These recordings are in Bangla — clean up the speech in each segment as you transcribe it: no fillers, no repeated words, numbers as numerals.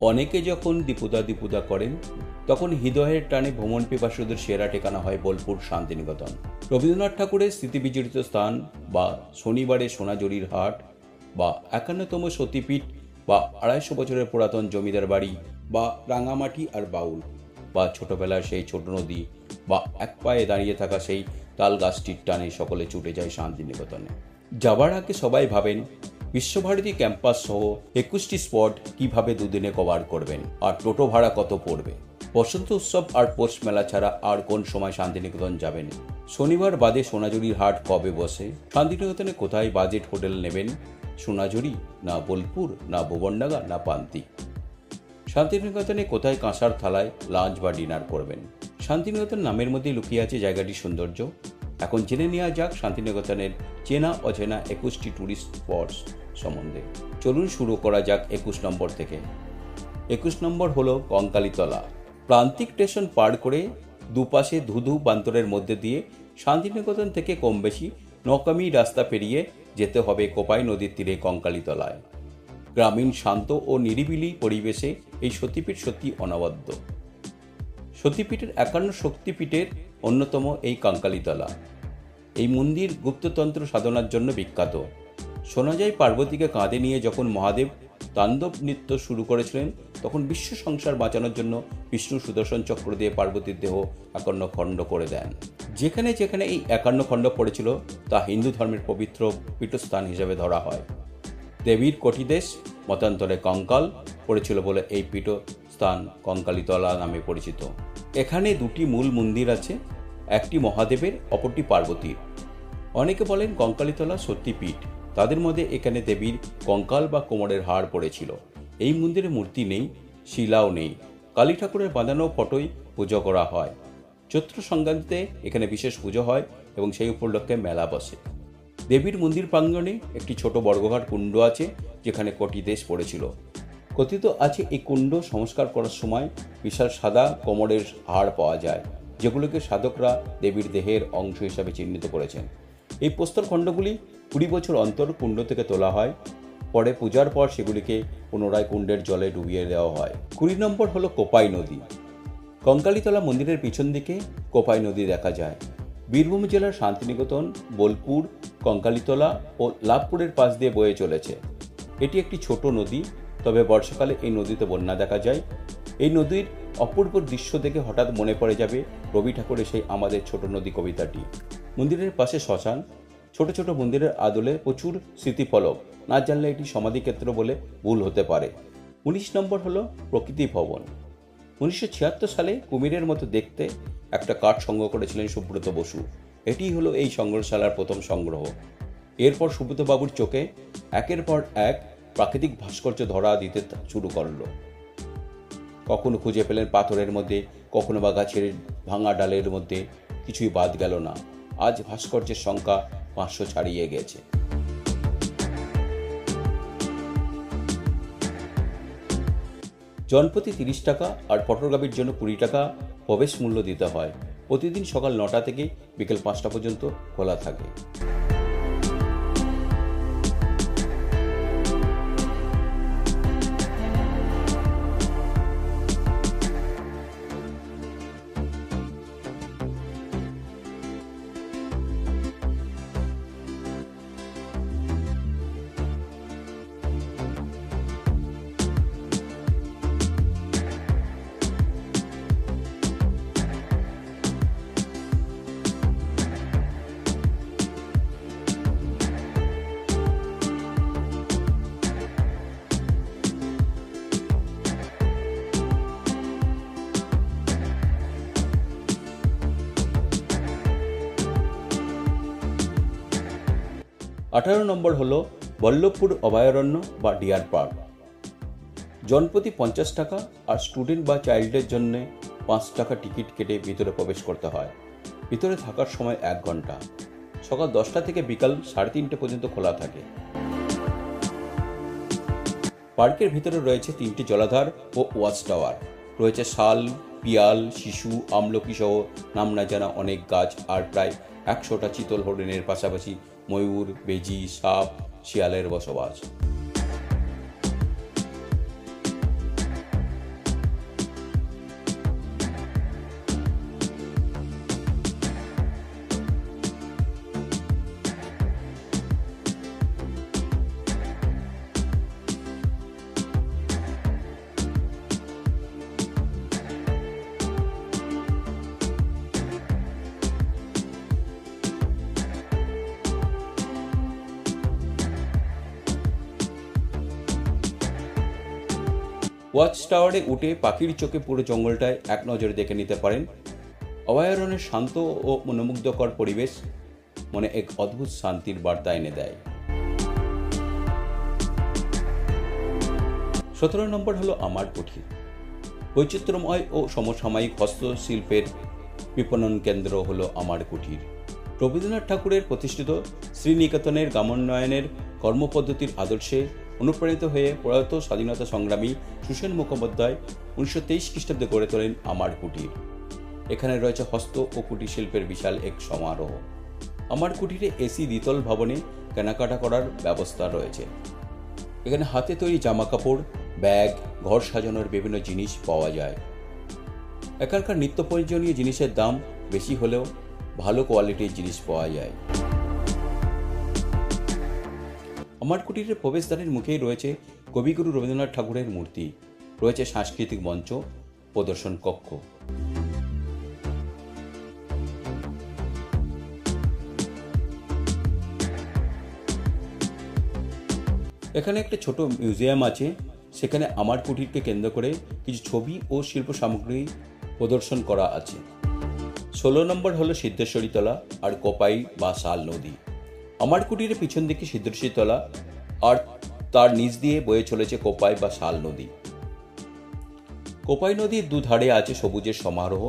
অনেকে যখন দীপুদা দীপুদা করেন তখন হৃদয়ের টানে ভ্রমণ পিপাসুদের সেরা ঠিকানা হয় বোলপুর শান্তিনিকেতন। রবীন্দ্রনাথ ঠাকুরের স্মৃতিবিজড়িত স্থান, বা শনিবারে সোনাঝুরির হাট, বা 51তম সতীপীঠ, বা 250 বছরের পুরাতন জমিদার বাড়ি, বা রাঙামাটি আর বাউল, বা ছোটবেলার সেই ছোট নদী, বা এক পায়ে দাঁড়িয়ে থাকা সেই তাল গাছটির টানে সকলে ছুটে যায় শান্তিনিকেতনে। যাবার আগে সবাই ভাবেন বিশ্বভারতী ক্যাম্পাস সহ 21টি স্পট কিভাবে দুদিনে কভার করবেন, আর টোটো ভাড়া কত পড়বে। বসন্ত উৎসব আর পৌষ মেলা ছাড়া আর কোন সময় শান্তিনিকেতন যাবেন? শনিবার বাদে সোনাঝুরির হাট কবে বসে? শান্তিনিকেতনে কোথায় বাজেট হোটেল নেবেন? সোনাঝুরি, না বোলপুর, না ভুবনডাঙ্গা, না পান্তি? শান্তিনিকেতনে কোথায় কাঁসার থালায় লাঞ্চ বা ডিনার করবেন? শান্তিনিকেতন নামের মধ্যে লুকিয়ে আছে জায়গাটির সৌন্দর্য। এখন জেনে নেওয়া যাক শান্তিনিকেতনের চেনা অচেনা 21টি ট্যুরিস্ট স্পটস সম্বন্ধে। চলুন শুরু করা যাক 21 নম্বর থেকে। 21 নম্বর হলো কঙ্কালীতলা। প্রান্তিক স্টেশন পার করে দুপাশে ধুধু বান্তরের মধ্যে দিয়ে শান্তিনিকেতন থেকে কম বেশি 9 কিমি রাস্তা পেরিয়ে যেতে হবে কোপাই নদীর তীরে কঙ্কালীতলায়। গ্রামীণ শান্ত ও নিরিবিলি পরিবেশে এই সতীপীঠ সত্যি অনবদ্য। সতীপীঠের 51 শক্তিপীঠের অন্যতম এই কঙ্কালীতলা। এই মন্দির গুপ্ততন্ত্র সাধনার জন্য বিখ্যাত। শোনা যায় পার্বতীকে কাঁধে নিয়ে যখন মহাদেব তাণ্ডব নৃত্য শুরু করেছিলেন, তখন বিশ্ব সংসার বাঁচানোর জন্য বিষ্ণু সুদর্শন চক্র দিয়ে পার্বতীর দেহ 51 খণ্ড করে দেন। যেখানে যেখানে এই 51 খণ্ড পড়েছিল তা হিন্দু ধর্মের পবিত্র পীঠস্থান হিসেবে ধরা হয়। দেবীর কটিদেশ, মতান্তরে কঙ্কাল, পড়েছিল বলে এই পীঠস্থান কঙ্কালীতলা নামে পরিচিত। এখানে দুটি মূল মন্দির আছে, একটি মহাদেবের, অপরটি পার্বতীর। অনেকে বলেন কঙ্কালীতলা সত্যিপীঠ। তাদের মধ্যে এখানে দেবীর কঙ্কাল বা কোমরের হাড় পড়েছিল। এই মন্দিরে মূর্তি নেই, শিলাও নেই। কালী ঠাকুরের বাঁধানো ফটোই পুজো করা হয়। চৈত্র সংক্রান্তিতে এখানে বিশেষ পুজো হয় এবং সেই উপলক্ষে মেলা বসে। দেবীর মন্দির প্রাঙ্গণে একটি ছোট বর্গকার কুণ্ড আছে, যেখানে কটিদেশ পড়েছিল। কথিত আছে এই কুণ্ড সংস্কার করার সময় বিশাল সাদা কোমরের হাড় পাওয়া যায়, যেগুলোকে সাধকরা দেবীর দেহের অংশ হিসাবে চিহ্নিত করেছেন। এই প্রস্তরখণ্ডগুলি 20 বছর অন্তর কুণ্ড থেকে তোলা হয়। পরে পূজার পর সেগুলিকে পুনরায় কুণ্ডের জলে ডুবিয়ে দেওয়া হয়। 20 নম্বর হলো কোপাই নদী। কঙ্কালীতলা মন্দিরের পিছন দিকে কোপাই নদী দেখা যায়। বীরভূম জেলার শান্তিনিকেতন, বোলপুর, কঙ্কালীতলা ও লাভপুরের পাশ দিয়ে বয়ে চলেছে। এটি একটি ছোট নদী, তবে বর্ষাকালে এই নদীতে বন্যা দেখা যায়। এই নদীর অপূর্ব দৃশ্য দেখে হঠাৎ মনে পড়ে যাবে রবি ঠাকুরের সেই আমাদের ছোট নদী কবিতাটি। মন্দিরের পাশে শ্মশান, ছোট ছোট মন্দিরের আদলে প্রচুর স্মৃতিফলক। না জানলে এটি সমাধিক্ষেত্র বলে ভুল হতে পারে। 19 নম্বর হলো প্রকৃতি ভবন। 1976 সালে কুমিরের মতো দেখতে একটা কাঠ সংগ্রহ করেছিলেন সুব্রত বসু। এটি হলো এই সংগ্রহশালার প্রথম সংগ্রহ। এরপর সুব্রত বাবুর চোখে একের পর এক প্রাকৃতিক ভাস্কর্য ধরা দিতে শুরু করল। কখনো খুঁজে পেলেন পাথরের মধ্যে, কখনো বা গাছের ভাঙা ডালের মধ্যে, কিছুই বাদ গেল না। আজ ভাস্কর্যের সংখ্যা 500 ছাড়িয়ে গেছে। জনপ্রতি 30 টাকা আর ফটোগ্রাফির জন্য 20 টাকা প্রবেশ মূল্য দিতে হয়। প্রতিদিন সকাল 9টা থেকে বিকেল 5টা পর্যন্ত খোলা থাকে। আঠারো নম্বর হলো বল্লভপুর অভয়ারণ্য বা ডিয়ার পার্ক। জনপ্রতি 50 টাকা আর স্টুডেন্ট বা চাইল্ডের জন্য 5 টাকা টিকিট কেটে ভিতরে প্রবেশ করতে হয়। ভিতরে থাকার সময় 1 ঘন্টা। সকাল 10টা থেকে বিকাল 3:30 পর্যন্ত খোলা থাকে। পার্কের ভিতরে রয়েছে 3টি জলাধার ও ওয়াচ টাওয়ার। রয়েছে শাল, পিয়াল, শিশু, আমলকি সহ নাম না জানা অনেক গাছ আর প্রায় 100টা চিতল হরিণের পাশাপাশি ময়ূর, বেজি, সাপ, শিয়ালের বসবাস। ওয়াচ টাওয়ারে উঠে পাখির চোখে পুরো জঙ্গলটায় এক নজরে দেখে নিতে পারেন। অভয়ারণ্যের শান্ত ও মনোমুগ্ধকর পরিবেশ মনে এক অদ্ভুত শান্তির বার্তা এনে দেয়। 17 নম্বর হলো আমার কুঠির। বৈচিত্র্যময় ও সমসাময়িক হস্তশিল্পের বিপণন কেন্দ্র হলো আমার কুঠির। রবীন্দ্রনাথ ঠাকুরের প্রতিষ্ঠিত শ্রীনিকেতনের গ্রামোন্নয়নের কর্মপদ্ধতির আদর্শে অনুপ্রাণিত হয়ে প্রয়াত স্বাধীনতা সংগ্রামী সুসেন মুখোপাধ্যায় 1923 খ্রিস্টাব্দে গড়ে তোলেন আমার কুঠির। এখানে রয়েছে হস্ত ও কুটির শিল্পের বিশাল এক সমারোহ। আমার কুঠিরে এসি দ্বিতল ভবনে কেনাকাটা করার ব্যবস্থা রয়েছে। এখানে হাতে তৈরি জামা কাপড়, ব্যাগ, ঘর সাজানোর বিভিন্ন জিনিস পাওয়া যায়। এখানকার নিত্য প্রয়োজনীয় জিনিসের দাম বেশি হলেও ভালো কোয়ালিটির জিনিস পাওয়া যায়। আমার কুটিরের প্রবেশদ্বারের মুখেই রয়েছে কবিগুরু রবীন্দ্রনাথ ঠাকুরের মূর্তি, রয়েছে সাংস্কৃতিক মঞ্চ, প্রদর্শন কক্ষ। এখানে একটা ছোট মিউজিয়াম আছে, সেখানে আমার কুটিরকে কেন্দ্র করে কিছু ছবি ও শিল্প সামগ্রী প্রদর্শন করা আছে। 16 নম্বর হলো সিদ্ধেশ্বরী তলা আর কোপাই বা শাল নদী। আমার কুটিরের পিছন দিকে সিদ্ধেশ্বরী তলা আর তার নিচ দিয়ে বয়ে চলেছে কোপাই বা শাল নদী। কোপাই নদীর দুধারে আছে সবুজের সমারোহ।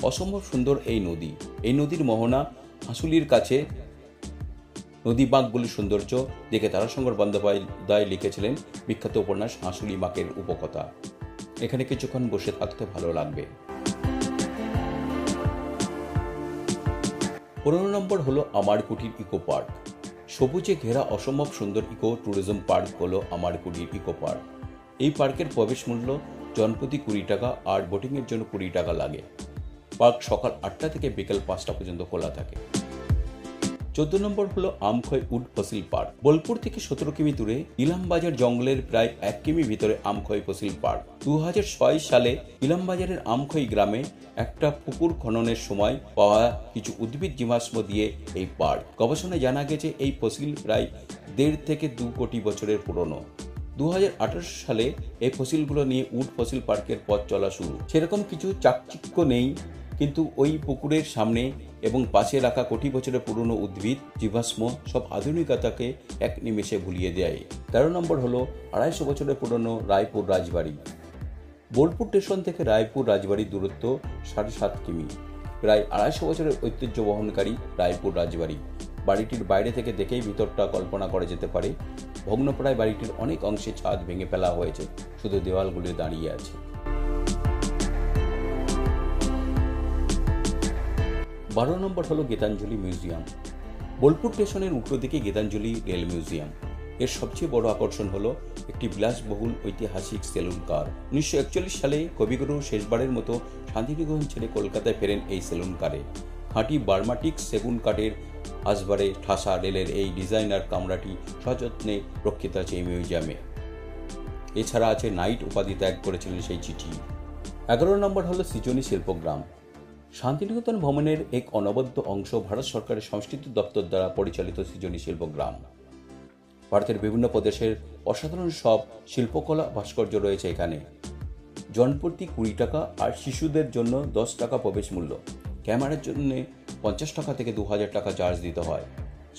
অসম্ভব সুন্দর এই নদী। এই নদীর মোহনা হাঁসুলির কাছে নদী বাঁকগুলির সৌন্দর্য দেখে তারাশঙ্কর বন্দ্যোপাধ্যায় লিখেছিলেন বিখ্যাত উপন্যাস হাঁসুলি বাঁকের উপকথা। এখানে কিছুক্ষণ বসে থাকতে ভালো লাগবে। 15 নম্বর হলো আমার কুটির ইকো পার্ক। সবুজে ঘেরা অসম্ভব সুন্দর ইকো ট্যুরিজম পার্ক হলো আমার কুটির ইকো পার্ক। এই পার্কের প্রবেশ মূল্য জনপ্রতি 20 টাকা আর বোটিংয়ের জন্য 20 টাকা লাগে। পার্ক সকাল 8টা থেকে বিকেল 5টা পর্যন্ত খোলা থাকে। 14 নম্বর হলো Amkhoi would fossil park. Bolpur থেকে 17 কিমি দূরে ইলামবাজার জঙ্গলের প্রায় 1 কিমি ভিতরে আমখই ফসিল পার্ক। 2006 সালে ইলামবাজারের আমখই গ্রামে একটা পুকুর খননের সময় পাওয়া কিছু উদ্ভিদ জীবাশ্ম দিয়ে এই পার্ক। গবেষণায় জানা গেছে এই ফসিল প্রায় 1.5 থেকে 2 কোটি বছরের পুরনো। 2018 সালে এই ফসিলগুলো নিয়ে উড ফসিল পার্কের পথ চলা শুরু। সেরকম কিছু চাকচিক্য নেই, কিন্তু ওই পুকুরের সামনে এবং পাশে রাখা কোটি বছরের পুরনো উদ্ভিদ জীবাশ্ম সব আধুনিকতাকে এক নিমেষে ভুলিয়ে দেয়। 13 নম্বর হলো 250 বছরের পুরনো রায়পুর রাজবাড়ি। বোলপুর স্টেশন থেকে রায়পুর রাজবাড়ির দূরত্ব 7.5 কিমি। প্রায় 250 বছরের ঐতিহ্য বহনকারী রায়পুর রাজবাড়ি। বাড়িটির বাইরে থেকে দেখেই ভিতরটা কল্পনা করা যেতে পারে। ভগ্নপ্রায় বাড়িটির অনেক অংশে ছাদ ভেঙে ফেলা হয়েছে, শুধু দেওয়ালগুলি দাঁড়িয়ে আছে। 12 নম্বর হলো গীতাঞ্জলি মিউজিয়াম। বোলপুর স্টেশনের উল্টো দিকে গীতাঞ্জলি রেল মিউজিয়াম। এর সবচেয়ে বড় আকর্ষণ হলো একটি বিলাসবহুল ঐতিহাসিক সেলুন কার। 1941 সালে কবিগুরু শেষবারের মতো শান্তিনিকেতন ছেড়ে কলকাতায় ফেরেন এই সেলুন কারে। খাঁটি বার্মাটিক সেগুন কাঠের আসবারে ঠাসা রেলের এই ডিজাইনার কামরাটি সযত্নে রক্ষিত আছে এই মিউজিয়ামে। এছাড়া আছে নাইট উপাধি ত্যাগ করেছিলেন সেই চিঠি। 11 নম্বর হলো সৃজনী শিল্পগ্রাম। শান্তিনিকেতন ভ্রমণের এক অনবদ্য অংশ ভারত সরকারের সংস্কৃতি দপ্তর দ্বারা পরিচালিত সৃজনী শিল্পগ্রাম। ভারতের বিভিন্ন প্রদেশের অসাধারণ সব শিল্পকলা ভাস্কর্য রয়েছে এখানে। জনপ্রতি 20 টাকা আর শিশুদের জন্য 10 টাকা প্রবেশ মূল্য। ক্যামেরার জন্য 50 টাকা থেকে 2000 টাকা চার্জ দিতে হয়।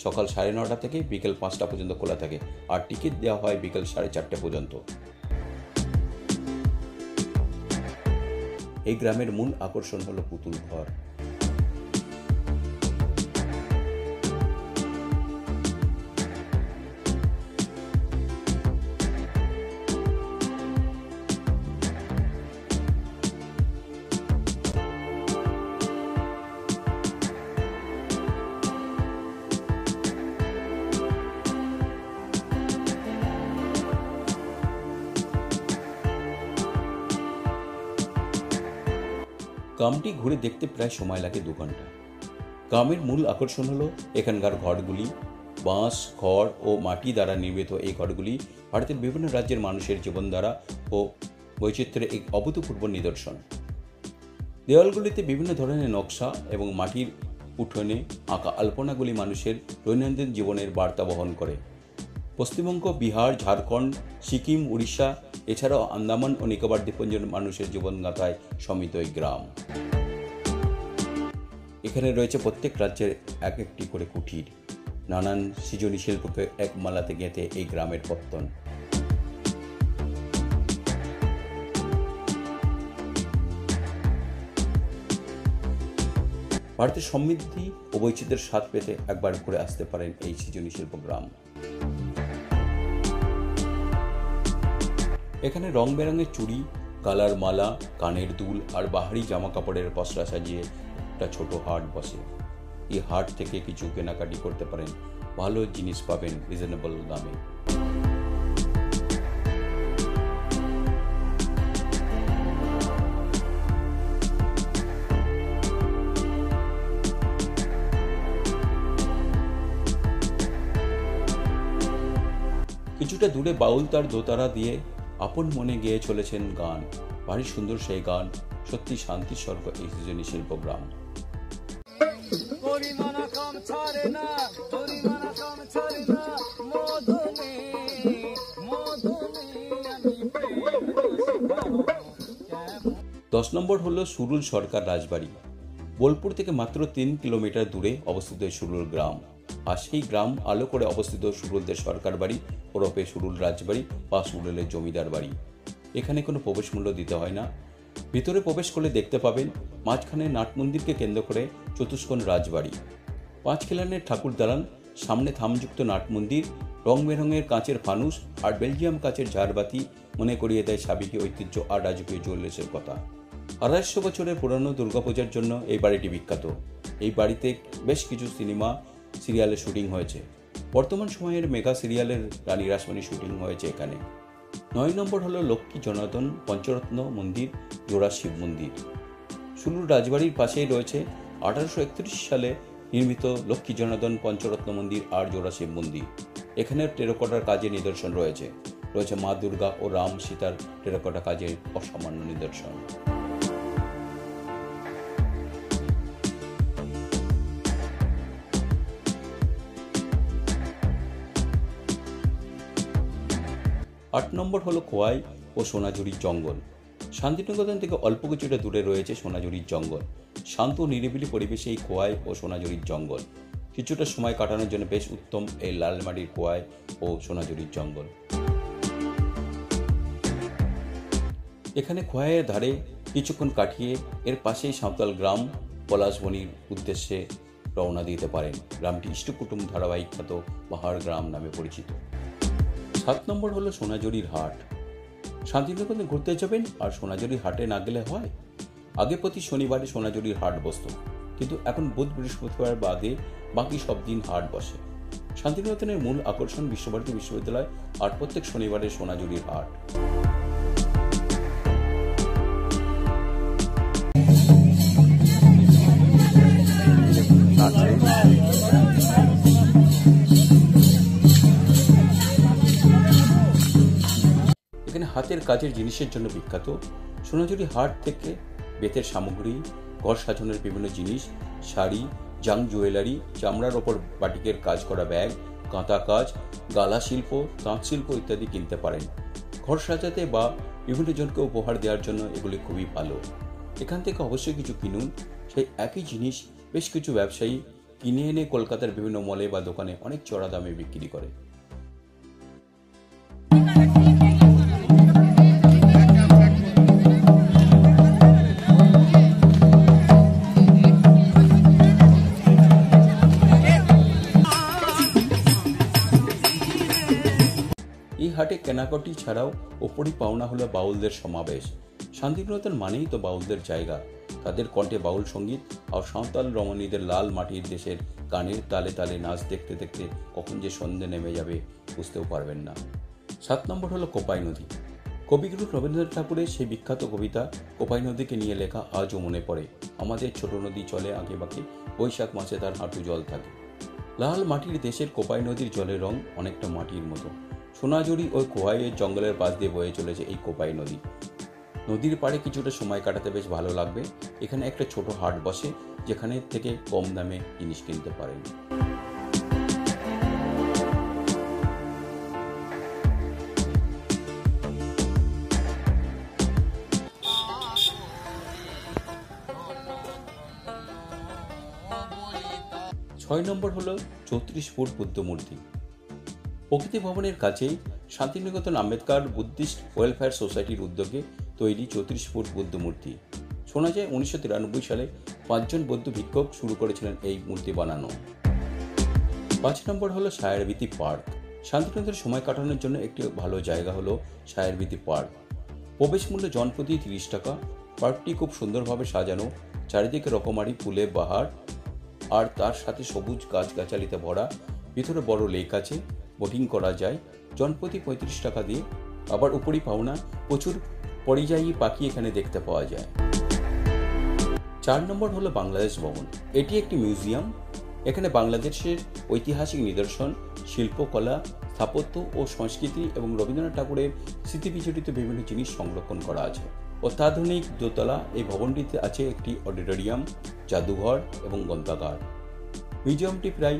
সকাল 9:30 থেকে বিকেল 5টা পর্যন্ত খোলা থাকে আর টিকিট দেওয়া হয় বিকেল 4:30 পর্যন্ত। এই গ্রামের মূল আকর্ষণ হলো পুতুল ঘর। গ্রামটি ঘুরে দেখতে প্রায় সময় লাগে 2 ঘন্টা। গ্রামের মূল আকর্ষণ হলো এখানকার ঘরগুলি। বাঁশ, খড় ও মাটি দ্বারা নির্মিত এই ঘরগুলি ভারতের বিভিন্ন রাজ্যের মানুষের জীবনধারা ও বৈচিত্র্যের এক অভূতপূর্ব নিদর্শন। দেওয়ালগুলিতে বিভিন্ন ধরনের নকশা এবং মাটির উঠোনে আঁকা আলপনাগুলি মানুষের দৈনন্দিন জীবনের বার্তা বহন করে। পশ্চিমবঙ্গ, বিহার, ঝাড়খণ্ড, সিকিম, উড়িষ্যা এছাড়াও আন্দামান ও নিকোবর দ্বীপপুঞ্জের মানুষের জীবনগাথায় সমৃদ্ধ এই গ্রাম। এখানে রয়েছে প্রত্যেক রাজ্যের এক একটি করে কুঠির, নানান সৃজনী শিল্পকে এক মালাতে গেঁথে এই গ্রামের পত্তন। ভারতের সমৃদ্ধি ও বৈচিত্র্যের স্বাদ পেতে একবার ঘুরে আসতে পারেন এই সৃজনী শিল্প গ্রাম। এখানে রং বেরঙের চুড়ি, গালার মালা, কানের দুল আর বাহারি জামা কাপড়ের পসরা সাজিয়ে একটা ছোট হাট বসে। এই হাট থেকে কিছু কেনাকাটি করতে পারেন, ভালো জিনিস পাবেন রিজনেবল দামে। কিছুটা দূরে বাউল তার দোতারা দিয়ে আপন মনে গেয়ে চলেছেন গান। ভারী সুন্দর সেই গান, সত্যি শান্তির স্বর্গ এই সৃজনী শিল্প গ্রাম। দশ নম্বর হলো সুরুল সরকার রাজবাড়ি। বোলপুর থেকে মাত্র 3 কিলোমিটার দূরে অবস্থিত সুরুল গ্রাম। আর সেই গ্রাম আলো করে অবস্থিত সুরুলদের সরকার বাড়ি ওরফে সুরুল রাজবাড়ি বা সুরুলের জমিদার বাড়ি। এখানে কোনো প্রবেশ মূল্য দিতে হয় না। ভিতরে প্রবেশ করলে দেখতে পাবেন মাঝখানে নাট মন্দিরকে কেন্দ্র করে চতুষ্কোণ রাজবাড়ি, 5 খিলানের ঠাকুর দালান, সামনে থামযুক্ত নাট মন্দির, রং বেরঙের কাঁচের ফানুস আর বেলজিয়াম কাঁচের ঝাড়বাতি মনে করিয়ে দেয় সাবেকি ঐতিহ্য আর রাজকীয় জৌলুসের কথা। 250 বছরের পুরানো দুর্গাপূজার জন্য এই বাড়িটি বিখ্যাত। এই বাড়িতে বেশ কিছু সিনেমা সিরিয়ালের শুটিং হয়েছে। বর্তমান সময়ের মেগা সিরিয়ালের রানী রাসমণি শুটিং হয়েছে এখানে। 9 নম্বর হলো লক্ষ্মী জনার্দন পঞ্চরত্ন মন্দির, জোড়া শিব মন্দির। সুরুল রাজবাড়ির পাশেই রয়েছে 1831 সালে নির্মিত লক্ষ্মী জনার্দন পঞ্চরত্ন মন্দির আর জোড়া শিব মন্দির। এখানে টেরাকোটার কাজের নিদর্শন রয়েছে মা দুর্গা ও রাম সীতার টেরাকোটা কাজের অসামান্য নিদর্শন। আট নম্বর হলো খোয়াই ও সোনাঝুরির জঙ্গল। শান্তিনিকেতন থেকে অল্প কিছুটা দূরে রয়েছে সোনাঝুরির জঙ্গল। শান্ত নিরিবিলি পরিবেশে এই খোয়াই ও সোনাঝুরির জঙ্গল। কিছুটা সময় কাটানোর জন্য বেশ উত্তম এই লালমাটির খোয়াই ও সোনাঝুরির জঙ্গল। এখানে খোয়াইয়ের ধারে কিছুক্ষণ কাটিয়ে এর পাশেই সাঁওতাল গ্রাম পলাশবনির উদ্দেশ্যে রওনা দিতে পারেন। গ্রামটি ইষ্টকুটুম ধারাবাহিক খ্যাত পাহাড় গ্রাম নামে পরিচিত। 7 নম্বর হলো সোনাঝুরির হাট। শান্তিনিকেতনে ঘুরতে যাবেন আর সোনাঝুরির হাটে না গেলে হয়? আগে প্রতি শনিবারে সোনাঝুরির হাট বসত, কিন্তু এখন বুধ বৃহস্পতিবার বাদে বাকি সব দিন হাট বসে। শান্তিনিকেতনের মূল আকর্ষণ বিশ্বভারতী বিশ্ববিদ্যালয় আর প্রত্যেক শনিবারে সোনাঝুরির হাট। এখানে হাতের কাজের জিনিসের জন্য বিখ্যাত। সোনাঝুরি হাট থেকে বেতের সামগ্রী, ঘর সাজানোর বিভিন্ন জিনিস, শাড়ি, জাং জুয়েলারি, চামড়ার ওপর বাটিকের কাজ করা ব্যাগ, কাঁথা কাজ, গালা শিল্প, তাঁত শিল্প ইত্যাদি কিনতে পারেন। ঘর সাজাতে বা বিভিন্ন জনকে উপহার দেওয়ার জন্য এগুলি খুবই ভালো। এখান থেকে অবশ্যই কিছু কিনুন। সেই একই জিনিস বেশ কিছু ব্যবসায়ী কিনে এনে কলকাতার বিভিন্ন মলে বা দোকানে অনেক চড়া দামে বিক্রি করে। এই হাটে কেনাকাটি ছাড়াও ওপরই পাওনা হলো বাউলদের সমাবেশ। শান্তিনিকেতন মানেই তো বাউলদের জায়গা। তাদের কণ্ঠে বাউল সঙ্গীত আর সাঁওতাল রমণীদের লাল মাটির দেশের গানের তালে তালে নাচ দেখতে দেখতে কখন যে সন্ধে নেমে যাবে বুঝতেও পারবেন না। 7 নম্বর হলো কোপাই নদী। কবিগুরু রবীন্দ্রনাথ ঠাকুরের সেই বিখ্যাত কবিতা কোপাই নদীকে নিয়ে লেখা আজও মনে পড়ে। আমাদের ছোট নদী চলে আঁকে বাঁকে, বৈশাখ মাসে তার হাঁটু জল থাকে। লাল মাটির দেশের কোপাই নদীর জলের রং অনেকটা মাটির মতো। সোনাঝুরি ও খোয়াইয়ের জঙ্গলের পাশ দিয়ে বয়ে চলেছে এই কোপাই নদী। নদীর পাড়ে কিছুটা সময় কাটাতে বেশ ভালো লাগবে। এখানে একটা ছোট হাট বসে, যেখানে থেকে কম দামে জিনিস কিনতে পারেন। 6 নম্বর হলো 34 ফুট বুদ্ধ মূর্তি। প্রকৃতি ভবনের কাছেই শান্তিনিকেতন আম্বেদকর বুদ্ধিস্ট ওয়েলফেয়ার সোসাইটির উদ্যোগে তৈরি 34 ফুট বুদ্ধ মূর্তি। শোনা যায় 1993 সালে 5 জন বৌদ্ধ ভিক্ষুক শুরু করেছিলেন এই মূর্তি বানানো। 5 নম্বর হলো সায়ারবীথি পার্ক। শান্তিনিকেতনের সময় কাটানোর জন্য একটি ভালো জায়গা হলো সায়ারবীথি পার্ক। প্রবেশ মূল্য জনপ্রতি 30 টাকা। পার্কটি খুব সুন্দরভাবে সাজানো, চারিদিকে রকমারি ফুলে বাহার আর তার সাথে সবুজ গাছগাছালিতে ভরা। ভিতরে বড় লেক আছে, বোটিং করা যায় জনপ্রতি 35 টাকা দিয়ে। আবার উপরই পাওনা প্রচুর পরিযায়ী পাখি এখানে দেখতে পাওয়া যায়। 4 নম্বর হলো বাংলাদেশ ভবন। এটি একটি মিউজিয়াম। এখানে বাংলাদেশের ঐতিহাসিক নিদর্শন, শিল্পকলা, স্থাপত্য ও সংস্কৃতি এবং রবীন্দ্রনাথ ঠাকুরের স্মৃতিবিজড়িত বিভিন্ন জিনিস সংরক্ষণ করা আছে। অত্যাধুনিক দোতলা এই ভবনটিতে আছে একটি অডিটোরিয়াম, জাদুঘর এবং গ্রন্থাগার। মিউজিয়ামটি প্রায়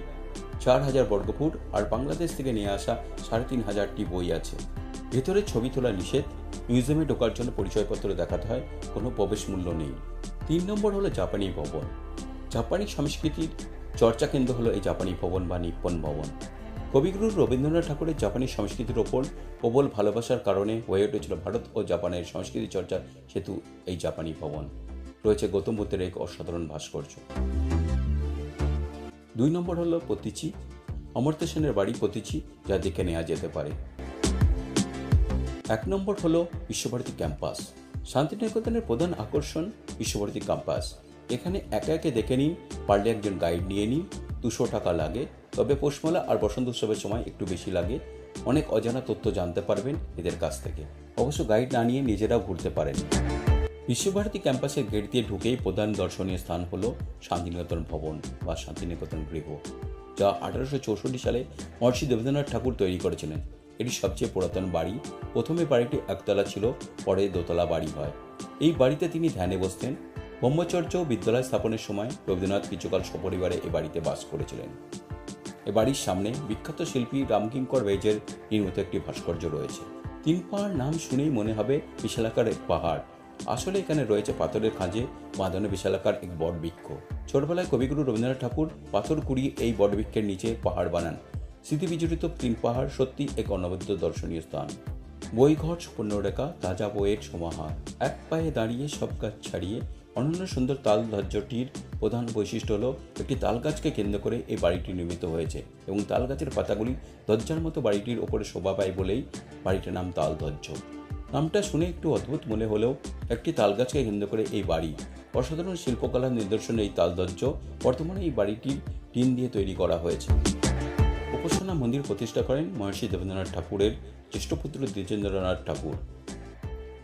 4000 বর্গফুট আর বাংলাদেশ থেকে নিয়ে আসা 3500টি বই আছে। ভেতরে ছবি তোলা নিষেধ। মিউজিয়ামে ঢোকার জন্য পরিচয়পত্র দেখাতে হয়, কোনো প্রবেশ মূল্য নেই। 3 নম্বর হলো জাপানি ভবন। জাপানি সংস্কৃতির চর্চা কেন্দ্র হলো এই জাপানি ভবন বা নিপ্পন ভবন। কবিগুরু রবীন্দ্রনাথ ঠাকুরের জাপানি সংস্কৃতির ওপর প্রবল ভালোবাসার কারণে হয়ে উঠেছিল ভারত ও জাপানের সংস্কৃতি চর্চার সেতু এই জাপানি ভবন। রয়েছে গৌতম বুদ্ধের এক অসাধারণ ভাস্কর্য। 2 নম্বর হলো পতিচি। অমর্ত্য সেনের বাড়ি পতিচি, যা দেখে নেওয়া যেতে পারে। 1 নম্বর হলো বিশ্বভারতী ক্যাম্পাস। শান্তিনিকেতনের প্রধান আকর্ষণ বিশ্বভারতী ক্যাম্পাস। এখানে একে একে দেখে নিন, পারলে একজন গাইড নিয়ে নিন। 200 টাকা লাগে, তবে পৌষমেলা আর বসন্ত উৎসবের সময় একটু বেশি লাগে। অনেক অজানা তথ্য জানতে পারবেন এদের কাছ থেকে। অবশ্য গাইড না নিয়ে নিজেরাও ঘুরতে পারেন। বিশ্বভারতী ক্যাম্পাসের গেট দিয়ে ঢুকেই প্রধান দর্শনীয় স্থান হলো শান্তিনিকেতন ভবন বা শান্তিনিকেতন গৃহ, যা 1864 সালে মহর্ষি দেবেন্দ্রনাথ ঠাকুর তৈরি করেছিলেন। এটি সবচেয়ে পুরাতন বাড়ি। প্রথমে বাড়িটি একতলা ছিল, পরে দোতলা বাড়ি হয়। এই বাড়িতে তিনি ধ্যানে বসতেন। ব্রহ্মচর্য বিদ্যালয় স্থাপনের সময় রবীন্দ্রনাথ কিছুকাল সপরিবারে এ বাড়িতে বাস করেছিলেন। এ বাড়ির সামনে বিখ্যাত শিল্পী রামকিঙ্কর বেইজের নির্মিত একটি ভাস্কর্য রয়েছে। 3 পাহাড় নাম শুনেই মনে হবে বিশালাকার এক পাহাড়। আসলে এখানে রয়েছে পাথরের খাঁজে বাঁধানো বিশালাকার এক বটবৃক্ষ। ছোটবেলায় কবিগুরু রবীন্দ্রনাথ ঠাকুর পাথর কুড়িয়ে এই বটবৃক্ষের নিচে পাহাড় বানান। স্মৃতিবিজড়িত 3 পাহাড় সত্যি এক অনবদ্য দর্শনীয় স্থান। বইঘর সুবর্ণরেখা, তাজা বইয়ের সমাহার। এক পায়ে দাঁড়িয়ে সব গাছ ছাড়িয়ে। অনন্য সুন্দর তাল ধ্বজটির প্রধান বৈশিষ্ট্য হলো একটি তাল গাছকে কেন্দ্র করে এই বাড়িটি নির্মিত হয়েছে এবং তাল গাছের পাতাগুলি ধ্বজার মতো বাড়িটির ওপরে শোভা পায় বলেই বাড়িটির নাম তাল ধ্বজ। নামটা শুনে একটু অদ্ভুত মনে হলেও একটি তাল গাছকে কেন্দ্র করে এই বাড়ি। অসাধারণ শিল্পকলার নিদর্শন এই তাল ধ্বজ। বর্তমানে এই বাড়িটি টিন দিয়ে তৈরি করা হয়েছে। উপাসনা মন্দির প্রতিষ্ঠা করেন মহর্ষি দেবেন্দ্রনাথ ঠাকুরের জ্যেষ্ঠ পুত্র দ্বিজেন্দ্রনাথ ঠাকুর।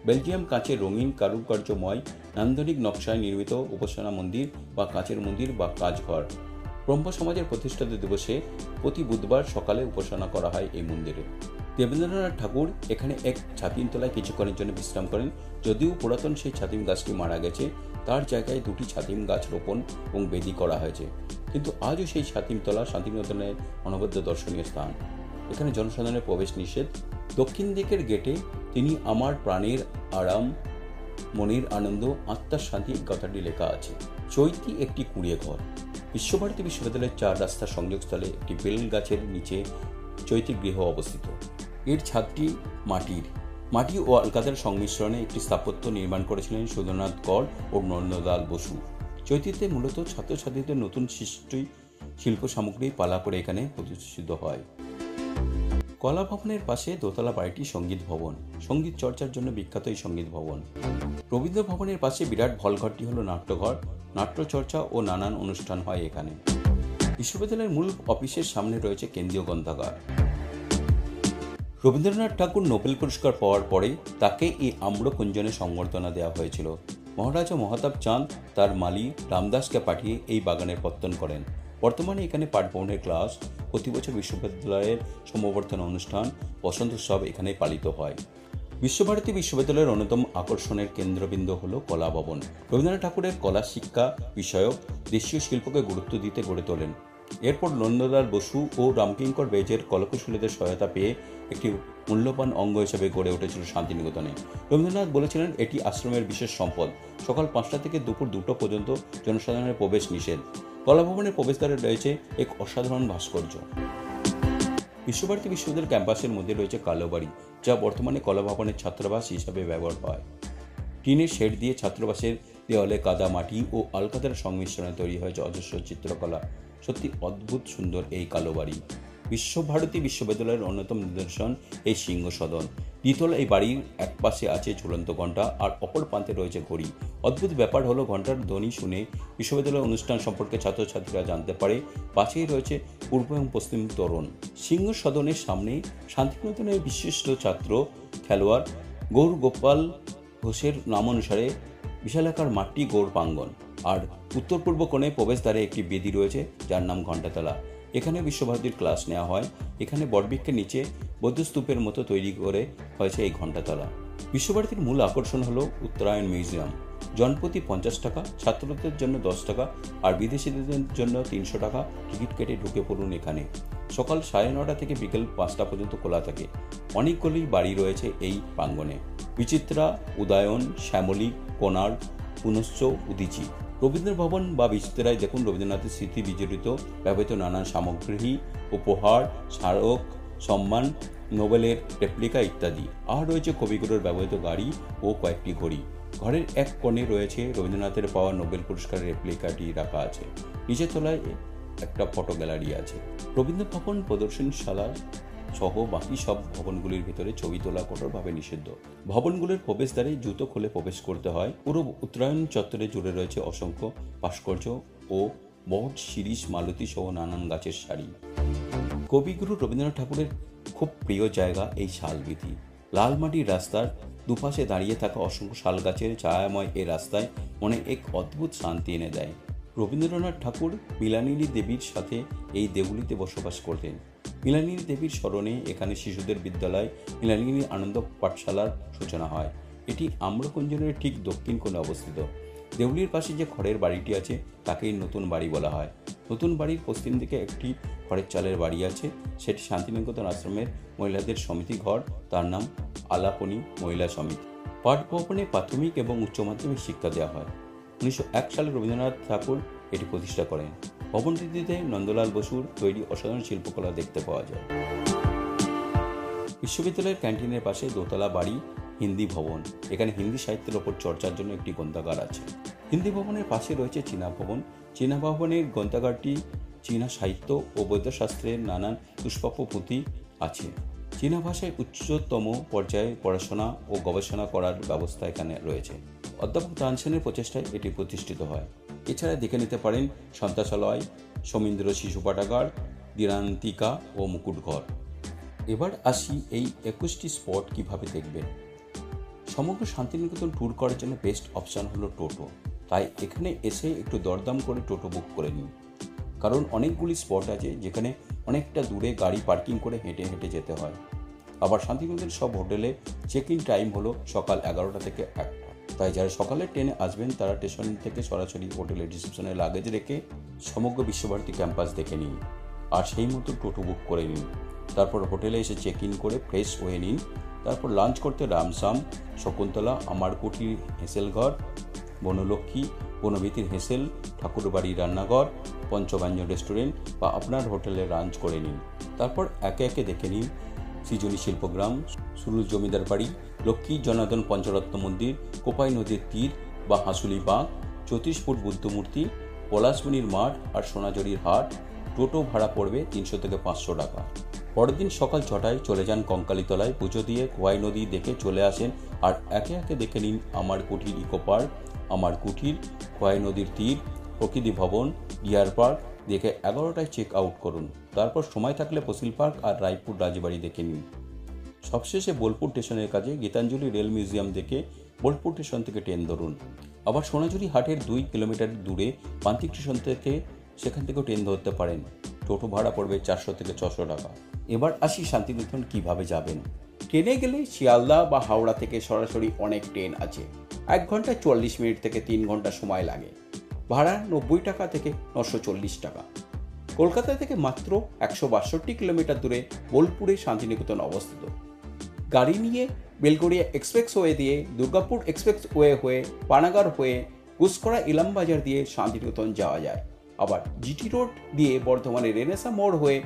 বেলজিয়াম কাঁচের রঙিন কারুকার্যময় নান্দনিক নকশায় নির্মিত উপাসনা মন্দির বা কাঁচের মন্দির বা কাজঘর। ব্রহ্ম সমাজের প্রতিষ্ঠাতা দিবসে প্রতি বুধবার সকালে উপাসনা করা হয় এই মন্দিরে। দেবেন্দ্রনাথ ঠাকুর এখানে এক ছাতিম তলায় কিছুক্ষণের জন্য বিশ্রাম করেন। যদিও পুরাতন সেই ছাতিম গাছটি মারা গেছে, তার জায়গায় 2টি ছাতিম গাছ রোপণ এবং বেদি করা হয়েছে। কিন্তু আজও সেই ছাতিম তলা শান্তিনিকেতনের অনবদ্য দর্শনীয় স্থান। এখানে জনসাধারণের প্রবেশ নিষেধ। দক্ষিণ দিকের গেটে তিনি আমার প্রাণের আরাম, মনের আনন্দ, আত্মার শান্তি কথাটি লেখা আছে। চৈতি একটি কুঁড়িয়ে ঘর। বিশ্বভারতী বিশ্ববিদ্যালয়ের 4 রাস্তার সংযোগস্থলে একটি বেল গাছের নিচে চৈতি গৃহ অবস্থিত। এর ছাদটি মাটি ও আলকাতার সংমিশ্রণে একটি স্থাপত্য নির্মাণ করেছিলেন সুধীন্দ্রনাথ কর ও নন্দলাল বসু। চৈতিতে মূলত ছাত্রছাত্রীদের নতুন সৃষ্টি শিল্প সামগ্রী পালা করে এখানে প্রতিষ্ঠিত হয়। কলা ভবনের পাশে দোতলা বাড়িটি সঙ্গীত ভবন। সঙ্গীত চর্চার জন্য বিখ্যাত এই সঙ্গীত ভবন। রবীন্দ্র ভবনের পাশে বিরাট হলঘরটি হলো নাট্যঘর। নাট্যচর্চা ও নানান অনুষ্ঠান হয় এখানে। বিশ্ববিদ্যালয়ের মূল অফিসের সামনে রয়েছে কেন্দ্রীয় গ্রন্থাগার। রবীন্দ্রনাথ ঠাকুর নোবেল পুরস্কার পাওয়ার পরে তাকে এই আম্রকুঞ্জনে সংবর্ধনা দেওয়া হয়েছিল। মহারাজা মহাতাব চাঁদ তার মালি রামদাসকে পাঠিয়ে এই বাগানের পত্তন করেন। বর্তমানে এখানে পাঠভবনের ক্লাস, প্রতি বছর বিশ্ববিদ্যালয়ের সমাবর্তন অনুষ্ঠান, বসন্ত উৎসব এখানে পালিত হয়। বিশ্বভারতী বিশ্ববিদ্যালয়ের অন্যতম আকর্ষণের কেন্দ্রবিন্দু হল কলা ভবন। রবীন্দ্রনাথ ঠাকুরের কলা শিক্ষা বিষয়ক দেশীয় শিল্পকে গুরুত্ব দিতে গড়ে তোলেন। এরপর নন্দলাল বসু ও রামকিঙ্কর বেজের কলকুশলীদের সহায়তা পেয়ে একটি মূল্যবান অঙ্গ হিসেবে গড়ে উঠেছিল শান্তিনিকেতনে। রবীন্দ্রনাথ বলেছিলেন, এটি আশ্রমের বিশেষ সম্পদ। সকাল 5টা থেকে দুপুর 2টো পর্যন্ত জনসাধারণের প্রবেশ নিষেধ। কলাভবনের প্রবেশদ্বারে রয়েছে এক অসাধারণ ভাস্কর্য। বিশ্বভারতী বিশ্ববিদ্যালয় ক্যাম্পাসের মধ্যে রয়েছে কালোবাড়ি, যা বর্তমানে কলাভবনের ছাত্রাবাস হিসাবে ব্যবহার হয়। টিনের শেড দিয়ে ছাত্রাবাসের দেওয়ালে কাদা, মাটি ও আলকাতার সংমিশ্রণে তৈরি হয়েছে অজস্র চিত্রকলা। সত্যি অদ্ভুত সুন্দর এই কালোবাড়ি। বিশ্বভারতী বিশ্ববিদ্যালয়ের অন্যতম নিদর্শন এই সিংহ সদন। দ্বিতলা এই বাড়ির এক পাশে আছে ঝুলন্ত ঘণ্টা, আর অপর প্রান্তে রয়েছে ঘড়ি। অদ্ভুত ব্যাপার হলো, ঘণ্টার ধ্বনি শুনে বিশ্ববিদ্যালয়ের অনুষ্ঠান সম্পর্কে ছাত্রছাত্রীরা জানতে পারে। পাশেই রয়েছে পূর্ব এবং পশ্চিম তোরণ। সিংহ সদনের সামনে শান্তিনিকেতনের বিশিষ্ট ছাত্র খেলোয়াড় গৌর গোপাল ঘোষের নাম অনুসারে বিশালাকার মাটি গৌর প্রাঙ্গণ, আর উত্তর পূর্ব কোণে প্রবেশদ্বারে একটি বেদি রয়েছে যার নাম ঘণ্টাতলা। এখানে বিশ্বভারতীর ক্লাস নেওয়া হয়। এখানে বটবৃক্ষের নিচে বৌদ্ধস্তূপের মতো তৈরি করে হয়েছে এই ঘণ্টাতলা। বিশ্বভারতীর মূল আকর্ষণ হলো উত্তরায়ণ মিউজিয়াম। জনপ্রতি 50 টাকা, ছাত্রদের জন্য 10 টাকা আর বিদেশিদের জন্য 300 টাকা টিকিট কেটে ঢুকে পড়ুন এখানে। সকাল 9:30 থেকে বিকেল 5টা পর্যন্ত খোলা থাকে। অনেকগুলি বাড়ি রয়েছে এই প্রাঙ্গণে: বিচিত্রা, উদয়ন, শ্যামলী, কোণার্ক, পুনশ্চ, উদীচী। রবীন্দ্র ভবন বা বিচিত্রায় দেখুন রবীন্দ্রনাথের স্মৃতি বিজড়িত ব্যবহৃত নানান সামগ্রী, উপহার, স্মারক, সম্মান, নোবেলের রেপ্লিকা ইত্যাদি। আর রয়েছে কবিগুরুর ব্যবহৃত গাড়ি ও কয়েকটি ঘড়ি। ঘরের এক কোণে রয়েছে রবীন্দ্রনাথের পাওয়া নোবেল পুরস্কারের রেপ্লিকাটি রাখা আছে। নিচের তলায় একটা ফটো গ্যালারি আছে। রবীন্দ্র ভবন প্রদর্শনশালা সহ বাকি সব ভবনগুলির ভিতরে ছবি তোলা কঠোরভাবে নিষিদ্ধ। ভবনগুলির প্রবেশদ্বারে জুতো খুলে প্রবেশ করতে হয়। পুরো উত্তরায়ণ চত্বরে জুড়ে রয়েছে অসংখ্য ভাস্কর্য ও বট, শিরীষ, মালতী সহ নানান গাছের সারি। কবিগুরু রবীন্দ্রনাথ ঠাকুরের খুব প্রিয় জায়গা এই শালবীথি। লাল মাটির রাস্তার দুপাশে দাঁড়িয়ে থাকা অসংখ্য শাল গাছের ছায়াময় এই রাস্তায় মনে এক অদ্ভুত শান্তি এনে দেয়। রবীন্দ্রনাথ ঠাকুর মৃণালিনী দেবীর সাথে এই দেউলিতে বসবাস করতেন। মৃণালিনী দেবীর স্মরণে এখানে শিশুদের বিদ্যালয় মৃণালিনী আনন্দ পাঠশালার সূচনা হয়। এটি আম্রকুঞ্জনের ঠিক দক্ষিণ কোণে অবস্থিত। দেউলির পাশে যে খড়ের বাড়িটি আছে তাকেই নতুন বাড়ি বলা হয়। নতুন বাড়ির পশ্চিম দিকে একটি খড়ের চালের বাড়ি আছে। সেটি শান্তিনিকেতন আশ্রমের মহিলাদের সমিতি ঘর, তার নাম আলাপনী মহিলা সমিতি। পাঠ ভবনে প্রাথমিক এবং উচ্চ মাধ্যমিক শিক্ষা দেওয়া হয়। 1901 সালে রবীন্দ্রনাথ ঠাকুর এটি প্রতিষ্ঠা করেন। ভবনটিতে নন্দলাল বসুর তৈরি অসাধারণ শিল্পকলা দেখতে পাওয়া যায়। বিশ্ববিদ্যালয়ের ক্যান্টিনের পাশে দোতলা বাড়ি হিন্দি ভবন। এখানে হিন্দি সাহিত্যের ওপর চর্চার জন্য একটি গ্রন্থাগার আছে। হিন্দি ভবনের পাশে রয়েছে চীনা ভবন। চীনা ভবনের গ্রন্থাগারটি চীনা সাহিত্য ও বৈদ্যশাস্ত্রের নানান দুষ্প্রাপ্য পুঁথি আছে। চীনা ভাষায় উচ্চতম পর্যায়ে পড়াশোনা ও গবেষণা করার ব্যবস্থা এখানে রয়েছে। অধ্যাপক তানসেনের প্রচেষ্টায় এটি প্রতিষ্ঠিত হয়। এছাড়া দেখে নিতে পারেন সন্তাসালয়, সমীন্দ্র শিশু পাঠাগার, দিনান্তিকা ও মুকুটঘর। এবার আসি এই 21টি স্পট কিভাবে দেখবেন। সমগ্র শান্তিনিকেতন ট্যুর করার জন্য বেস্ট অপশান হলো টোটো। তাই এখানে এসে একটু দরদাম করে টোটো বুক করে নিন, কারণ অনেকগুলি স্পট আছে যেখানে অনেকটা দূরে গাড়ি পার্কিং করে হেঁটে হেঁটে যেতে হয়। আবার শান্তিনিকেতন সব হোটেলে চেক ইন টাইম হলো সকাল 11টা থেকে 1টা। তাই যারা সকালের ট্রেনে আসবেন তারা স্টেশন থেকে সরাসরি হোটেলের রিসেপশনে লাগেজ রেখে সমগ্র বিশ্বভারতী ক্যাম্পাস দেখে নিন, আর সেই মতো টোটো বুক করে নিন। তারপর হোটেলে এসে চেক ইন করে ফ্রেশ হয়ে নিন। তারপর লাঞ্চ করতে রামসাম, শকুন্তলা, আমার কুঠির হেসেলঘর, বনলক্ষ্মী, বনভীতির হেসেল, ঠাকুরবাড়ির রান্নাঘর, পঞ্চব্যঞ্জন রেস্টুরেন্ট বা আপনার হোটেলে লাঞ্চ করে নিন। তারপর একে একে দেখে নিন সৃজনী শিল্পগ্রাম, সুরুজ জমিদার বাড়ি, লক্ষ্মী জনার্দন পঞ্চরত্ন মন্দির, কোপাই নদীর তীর বা হাঁসুলি বাঁক, 34 ফুট বুদ্ধমূর্তি, পলাশমণির মাঠ আর সোনাঝুরির হাট। টোটো ভাড়া পড়বে 300 থেকে 500 টাকা। পরের দিন সকাল 6টায় চলে যান কঙ্কালীতলায়, পুজো দিয়ে কোয়াই নদী দেখে চলে আসেন আর একে একে দেখে নিন আমার কুঠির ইকো পার্ক, আমার কুঠির, কোয়াই নদীর তীর, প্রকৃতি ভবন, ডিয়ার পার্ক দেখে 11টায় চেক আউট করুন। তারপর সময় থাকলে ফসিল পার্ক আর রায়পুর রাজবাড়ি দেখে নিন। সবশেষে বোলপুর স্টেশনের কাছে গীতাঞ্জলি রেল মিউজিয়াম দেখে বোলপুর স্টেশন থেকে ট্রেন ধরুন। আবার সোনাঝুরি হাটের 2 কিলোমিটার দূরে প্রান্তিক স্টেশন থেকে সেখান থেকেও ট্রেন ধরতে পারেন। টোটো ভাড়া পড়বে 400 থেকে 600 টাকা। এবার আসি শান্তিনিকেতন কিভাবে যাবেন। ট্রেনে গেলে শিয়ালদা বা হাওড়া থেকে সরাসরি অনেক ট্রেন আছে। 1 ঘন্টায় 40 মিনিট থেকে 3 ঘন্টা সময় লাগে। ভাড়া 90 টাকা থেকে 940 টাকা। কলকাতা থেকে মাত্র 162 কিলোমিটার দূরে বোলপুরে শান্তিনিকেতন অবস্থিত। গাড়ি নিয়ে বেলগড়িয়া এক্সপ্রেসওয়ে দিয়ে, দুর্গাপুর এক্সপ্রেসওয়ে হয়ে, পানাগড় হয়ে, গুসকরা ইলামবাজার দিয়ে শান্তিনিকেতন যাওয়া যায়। আবার জিটি রোড দিয়ে বর্ধমানের রেনেসা মোড় হয়ে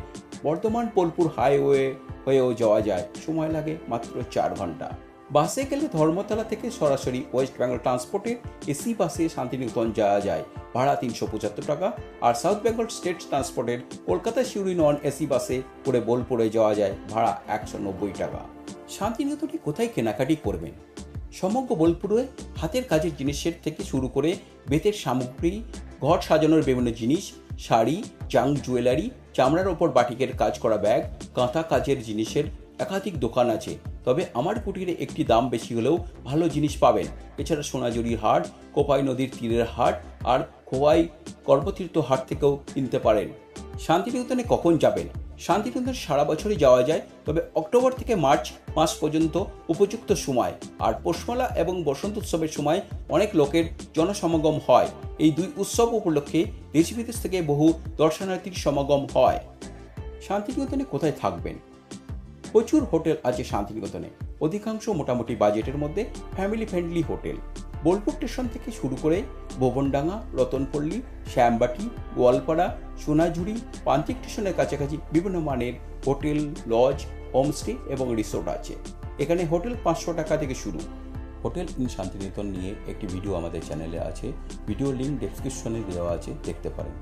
বর্ধমান বোলপুর হাইওয়ে হয়েও যাওয়া যায়। সময় লাগে মাত্র 4 ঘন্টা। বাসে গেলে ধর্মতলা থেকে সরাসরি ওয়েস্ট বেঙ্গল ট্রান্সপোর্টের এসি বাসে শান্তিনিকেতন যাওয়া যায়, ভাড়া 375 টাকা। আর সাউথ বেঙ্গল স্টেট ট্রান্সপোর্টের কলকাতা সিউড়ি নন এসি বাসে করে বোলপুরে যাওয়া যায়, ভাড়া 190 টাকা। শান্তিনিকেতনে কোথায় কেনাকাটি করবেন? সমগ্র বোলপুরে হাতের কাজের জিনিসের থেকে শুরু করে বেতের সামগ্রী, ঘর সাজানোর বিভিন্ন জিনিস, শাড়ি, জাঙ্ক জুয়েলারি, চামড়ার ওপর বাটিকের কাজ করা ব্যাগ, কাঁথা কাজের জিনিসের একাধিক দোকান আছে। তবে আমার কুটিরে একটি দাম বেশি হলেও ভালো জিনিস পাবেন। এছাড়া সোনাঝুরির হাট, কোপাই নদীর তীরের হাট আর খোয়াই কর্মতীর্থ হাট থেকেও কিনতে পারেন। শান্তিনিকেতনে কখন যাবেন? শান্তিনিকেতন সারা বছরই যাওয়া যায়, তবে অক্টোবর থেকে মার্চ মাস পর্যন্ত উপযুক্ত সময়। আর পৌষমেলা এবং বসন্ত উৎসবের সময় অনেক লোকের জনসমাগম হয়। এই দুই উৎসব উপলক্ষে দেশ বিদেশ থেকে বহু দর্শনার্থীর সমাগম হয়। শান্তিনিকেতনে কোথায় থাকবেন? প্রচুর হোটেল আছে শান্তিনিকেতনে, অধিকাংশ মোটামুটি বাজেটের মধ্যে family friendly hotel. Bolpur station থেকে শুরু করে ভুবনডাঙ্গা, রতনপল্লী, শ্যামবাটি, গোয়ালপাড়া, সোনাঝুরি, প্রান্তিক স্টেশনের কাছাকাছি বিভিন্ন মানের হোটেল, লজ, হোমস্টে এবং রিসোর্ট আছে। এখানে হোটেল 500 টাকা থেকে শুরু। হোটেল ইন শান্তিনিকেতন নিয়ে একটি ভিডিও আমাদের চ্যানেলে আছে, ভিডিও লিঙ্ক ডেসক্রিপশনে দেওয়া আছে, দেখতে পারেন।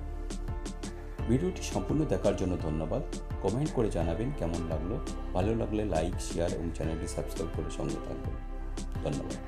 ভিডিওটি সম্পূর্ণ দেখার জন্য ধন্যবাদ। কমেন্ট করে জানাবেন কেমন লাগলো। ভালো লাগলে লাইক, শেয়ার এবং চ্যানেলটি সাবস্ক্রাইব করে সঙ্গে থাকবেন। ধন্যবাদ।